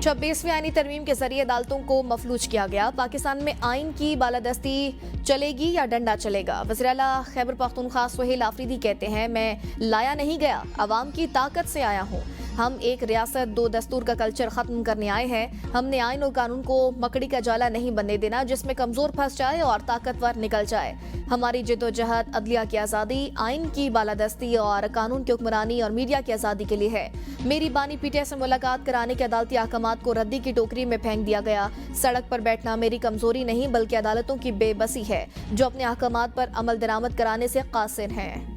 26वीं आईनी तरमीम के जरिए अदालतों को मफलूज किया गया। पाकिस्तान में आइन की बालादस्ती चलेगी या डंडा चलेगा? वज़ीर आला खैबर पख्तूनख्वा सुहेल आफरीदी कहते हैं, मैं लाया नहीं गया, अवाम की ताकत से आया हूँ। हम एक रियासत दो दस्तूर का कल्चर खत्म करने आए हैं। हमने आइन और कानून को मकड़ी का जाला नहीं बनने देना जिसमें कमजोर फंस जाए और ताकतवर निकल जाए। हमारी जिद्दोजहद अदलिया की आज़ादी, आइन की बालादस्ती और कानून की हुक्मरानी और मीडिया की आज़ादी के लिए है। मेरी बानी पीटीआई से मुलाकात कराने के अदालती अहकामात को रद्दी की टोकरी में फेंक दिया गया। सड़क पर बैठना मेरी कमजोरी नहीं बल्कि अदालतों की बेबसी है जो अपने अहकामात पर अमल दरामद कराने से कासिर हैं।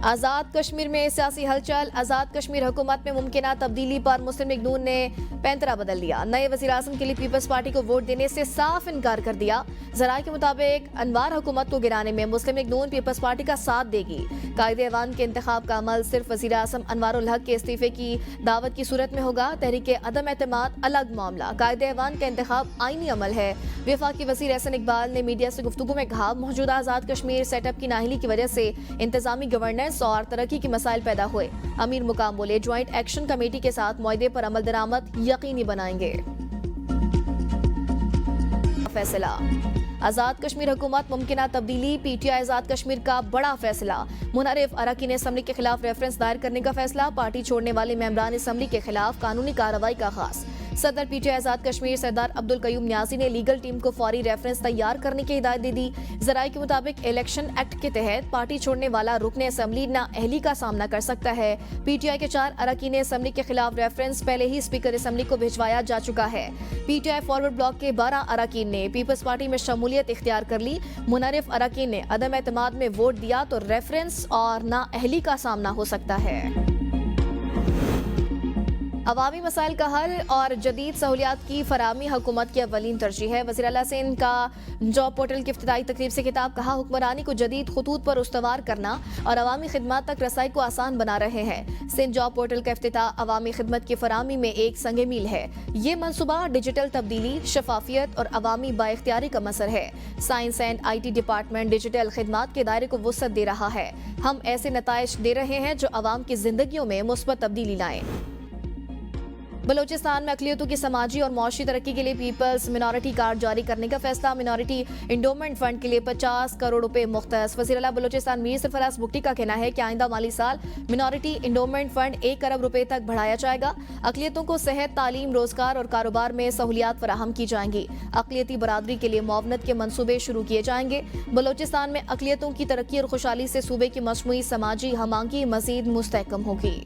आज़ाद कश्मीर में सियासी हलचल। आज़ाद कश्मीर हुकूमत में मुमकिना तब्दीली पर मुस्लिम लीग नून ने पैंतरा बदल लिया। नए वज़ीर आज़म के लिए पीपल्स पार्टी को वोट देने से साफ इनकार कर दिया। ज़राए के मुताबिक अनवार हुकूमत को गिराने में मुस्लिम लीग नून पीपल्स पार्टी का साथ देगी। कायदे अवान के इंतखाब का अमल सिर्फ वज़ीर आज़म अनवार उल हक के इस्तीफे की दावत की सूरत में होगा। तहरीक अदम एतमाद अलग मामला। कायदे अवान का इंतखाब आईनी अमल है। वफाकी वज़ीर एहसन इकबाल ने मीडिया से गुफ्तगू में कहा, मौजूदा आज़ाद कश्मीर सेटअप की नाहिली की वजह से इंतजामी गवर्नेंस और तरक्की के मसाइल पैदा हुए। अमीर मुकाम बोले, ज्वाइंट एक्शन कमेटी के साथ मुआहदे पर अमल दरामद यकीनी बनाएंगे। फैसला आज़ाद कश्मीर हुकूमत मुमकिना तब्दीली। पीटीआई आज़ाद कश्मीर का बड़ा फैसला। मुनहरिफ अरकान असम्बली के खिलाफ रेफरेंस दायर करने का फैसला। पार्टी छोड़ने वाले मेंबरान असम्बली के खिलाफ कानूनी कार्रवाई का आगाज। सदर पीटीआई आज़ाद कश्मीर सरदार अब्दुल कयूम न्याजी ने लीगल टीम को फौरी रेफरेंस तैयार करने की हिदायत दे दी। जराये के मुताबिक इलेक्शन एक्ट के तहत पार्टी छोड़ने वाला रुकने असम्बली नाअहली का सामना कर सकता है। पीटीआई के 4 अरकान असम्बली के खिलाफ रेफरेंस पहले ही स्पीकर असम्बली को भिजवाया जा चुका है। पीटीआई फॉरवर्ड ब्लॉक के 12 अरकान ने पीपल्स पार्टी में शमूलियत इख्तियार कर ली। मुनहरिफ अरकान ने अदम एतमाद में वोट दिया तो रेफरेंस और नाअहली का सामना हो सकता है। अवामी मसाइल का हल और जदीद सहूलियात की फराहमी हुकूमत की अवलीन तरजीह है। वज़ीर आला सिंध का जॉब पोर्टल की इफ्तिताई तकरीब से खिताब। कहा, हुक्मरानी को जदीद खतूत पर उस्तवार करना और अवामी खिदमत तक रसाई को आसान बना रहे हैं। सिंध जॉब पोर्टल का इफ्तिताह अवामी खिदमत की फराहमी में एक संग मील है। ये मनसूबा डिजिटल तब्दीली, शफाफियत और अवामी बाइख्तियारी का मसर है। Science and IT department digital खिदमत के दायरे को वुसअत दे रहा है। हम ऐसे नताइज दे रहे हैं जो अवाम की जिंदगियों में मुस्बत तब्दीली लाएं। बलोचिस्तान में अकलियतों की समाजी और मौशी तरक्की के लिए पीपल्स मिनॉरिटी कार्ड जारी करने का फैसला। मिनॉरिटी इंडोमेंट फंड के लिए 50 करोड़ रुपए मुख्तस। वज़ीर आला बलोचिस्तान मीर सरफराज बुगटी का कहना है कि आइंदा माली साल मिनॉरिटी इंडोमेंट फंड 1 अरब रुपए तक बढ़ाया जाएगा। अकलियतों को सेहत, तालीम, रोजगार और कारोबार में सहूलियात फराहम की जाएंगी। अकलियती बरादरी के लिए मुआवनत के मंसूबे शुरू किए जाएंगे। बलोचिस्तान में अकलियतों की तरक्की और खुशहाली से सूबे की मजमूई समाजी हमांगी मजीद मुस्तहकम होगी।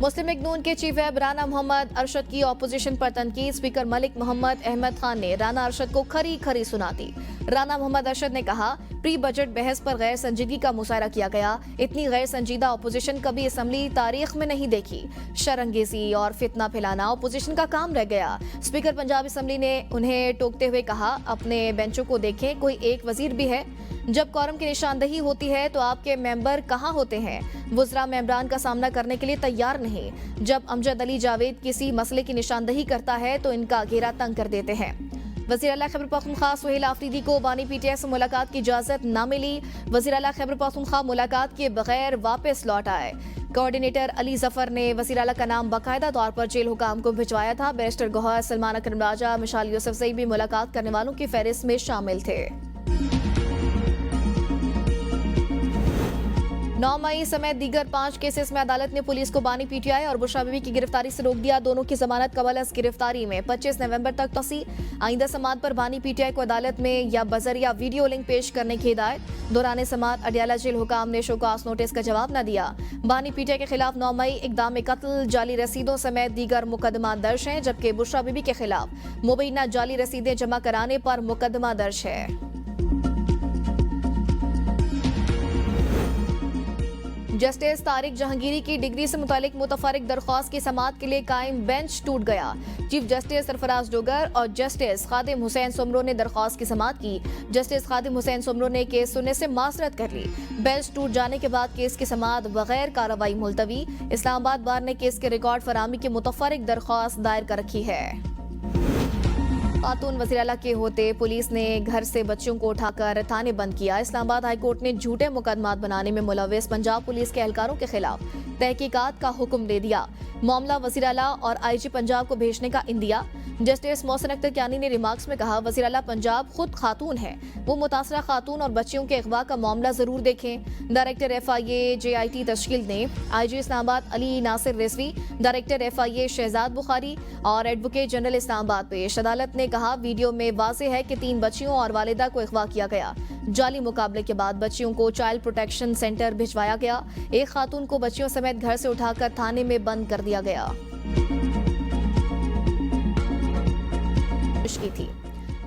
मुस्लिम लीग नून के चीफ व्हिप राना मोहम्मद अरशद की ऑपोजिशन पर तनकीद। स्पीकर मलिक मोहम्मद अहमद खान ने राना अरशद को खरी खरी सुनाती। राना मोहम्मद अरशद ने कहा, प्री बजट बहस पर गैर संजीदगी का मुजाहरा किया गया। इतनी गैर संजीदा ऑपोजिशन कभी असम्बली तारीख में नहीं देखी। शरंगेजी और फितना फैलाना ऑपोजिशन का काम रह गया। स्पीकर पंजाब असम्बली ने उन्हें टोकते हुए कहा, अपने बेंचों को देखें, कोई एक वजीर भी है? जब कौरम की निशानदही होती है तो आपके मेंबर कहाँ होते हैं? वुज़रा मेंबरान का सामना करने के लिए तैयार नहीं। जब अमजद अली जावेद किसी मसले की निशानदही करता है तो इनका घेरा तंग कर देते हैं। वज़ीर आला खैबर पख्तूनख्वा सुहेल आफरीदी को बानी पीटीआई से मुलाकात की इजाजत न मिली। वज़ीर आला खैबर पख्तूनख्वा मुलाकात के बगैर वापस लौट आए। कोऑर्डिनेटर अली जफर ने वज़ीर आला का नाम बाकायदा तौर पर जेल हुकाम को भिजवाया था। बैरिस्टर गौहर, सलमान अकरम राजा, मिशाल यूसुफजई भी मुलाकात करने वालों की फहरिस्त में शामिल थे। 9 मई समेत दीगर 5 केसेस में अदालत ने पुलिस को बानी पीटीआई और बुशरा बीबी की गिरफ्तारी से रोक दिया। दोनों की जमानत कबल अज गिरफ्तारी में 25 नवंबर तक तोसी। आइंदा समात पर बानी पीटीआई को अदालत में या बजर या वीडियो लिंक पेश करने की हिदायत। दौरान समात अडियाला जेल हुकाम ने शोकास नोटिस का जवाब न दिया। बानी पीटीआई के खिलाफ 9 मई इकदाम कत्ल, जाली रसीदों समेत दीगर मुकदमा दर्ज हैं, जबकि बुशरा बीबी के खिलाफ मुबैना जाली रसीदें जमा कराने पर मुकदमा दर्ज है। जस्टिस तारिक जहांगीरी की डिग्री से मुतालिक मुतफरिक दरख्वास्त की समाअत के लिए कायम बेंच टूट गया। चीफ जस्टिस सरफराज डोगर और जस्टिस खादिम हुसैन सुमरो ने दरख्वास्त की समाअत की। जस्टिस खादिम हुसैन सुमरो ने केस सुनने से माजरत कर ली। बेंच टूट जाने के बाद केस की समाअत बगैर कार्रवाई मुलतवी। इस्लामाबाद बार ने केस के रिकॉर्ड फराहमी की मुतफरिक दरख्वास्त दायर कर रखी है। खातून वज़ीर-ए-आला के होते पुलिस ने घर से बच्चियों को उठाकर थाने बंद किया। इस्लामाबाद हाईकोर्ट ने झूठे मुकदमात बनाने में मुलव्विस पंजाब पुलिस के एहलकारों के खिलाफ तहकीकात का हुक्म दे दिया। मामला वज़ीर-ए-आला और आईजी पंजाब को भेजने का इंदिया। जस्टिस मोहसिन अख्तर कियानी ने रिमार्क्स में कहा, वज़ीर-ए-आला पंजाब खुद खातून है, वो मुतासरा खातून और बच्चियों के अगवा का मामला जरूर देखें। डायरेक्टर FIA JIT तश्कील ने IG Islamabad Ali Nasir Rizvi, director FIA Shahzad Bukhari और एडवोकेट जनरल इस्लामाबाद पेश। अदालत ने कहा, वीडियो में वाज़े है कि 3 बच्चियों और वालिदा को अगवा किया गया। जाली मुकाबले के बाद बच्चियों को चाइल्ड प्रोटेक्शन सेंटर भिजवाया गया। एक खातून को बच्चियों समेत घर से उठाकर थाने में बंद कर दिया गया की थी।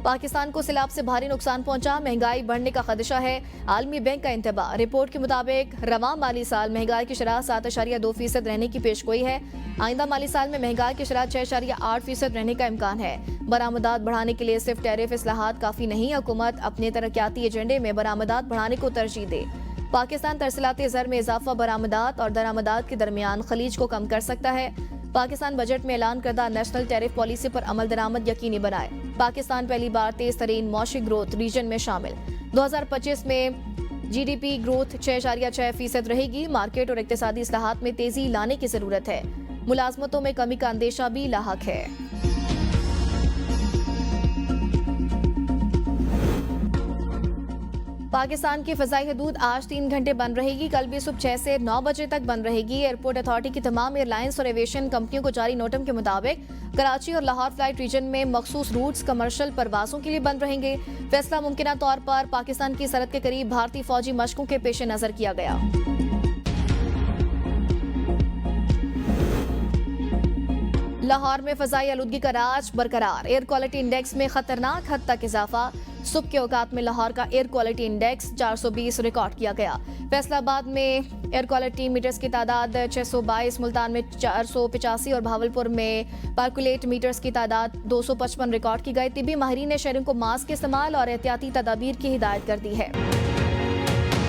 पाकिस्तान को सैलाब से भारी नुकसान पहुंचा, महंगाई बढ़ने का खदशा है। आलमी बैंक का इंतबाह। रिपोर्ट के मुताबिक रवां माली साल महंगाई की शरह 7.2% रहने की पेशगोई है। आइंदा माली साल में महंगाई की शरह 6.8% रहने का इम्कान है। बरामदात बढ़ाने के लिए सिर्फ टैरिफ इस्लाहात काफी नहीं, हुकूमत अपने तरक्याती एजेंडे में बरामदात बढ़ाने को तरजीह दे। पाकिस्तान तरसीलाती ज़र में इजाफा बरामदात और दरामदात के दरमियान खलीज को कम कर सकता है। पाकिस्तान बजट में ऐलान करदा नेशनल टैरिफ पॉलिसी पर अमल दरामद यकीनी बनाए। पाकिस्तान पहली बार तेज तरीन मौशी ग्रोथ रीजन में शामिल। 2025 में GDP ग्रोथ 6.6% रहेगी। मार्केट और इक्तिसादी इस्लाहात में तेजी लाने की जरूरत है। मुलाजमतों में कमी का अंदेशा भी लाहक है। पाकिस्तान की फ़ज़ाई हदूद आज 3 घंटे बंद रहेगी। कल भी सुबह 6 से 9 बजे तक बंद रहेगी। एयरपोर्ट अथॉरिटी की तमाम एयरलाइंस और एविएशन कंपनियों को जारी नोटम के मुताबिक कराची और लाहौर फ्लाइट रीजन में मखसूस रूट्स कमर्शियल परवासों के लिए बंद रहेंगे। फैसला मुमकिना तौर पर पाकिस्तान की सरहद के करीब भारतीय फौजी मशकों के पेश नजर किया गया। लाहौर में फ़ज़ाई आलूदगी का राज बरकरार। एयर क्वालिटी इंडेक्स में खतरनाक हद तक इजाफा। सुबह के औकात में लाहौर का एयर क्वालिटी इंडेक्स 420 रिकॉर्ड किया गया। फैसलाबाद में एयर क्वालिटी मीटर्स की तादाद 622, मुल्तान में 485 और भावलपुर में पार्कुलेट मीटर्स की तादाद 255 रिकॉर्ड की गई। तिब्बी माहिरीन ने शहरों को मास्क के इस्तेमाल और एहतियाती तदाबीर की हिदायत कर दी है।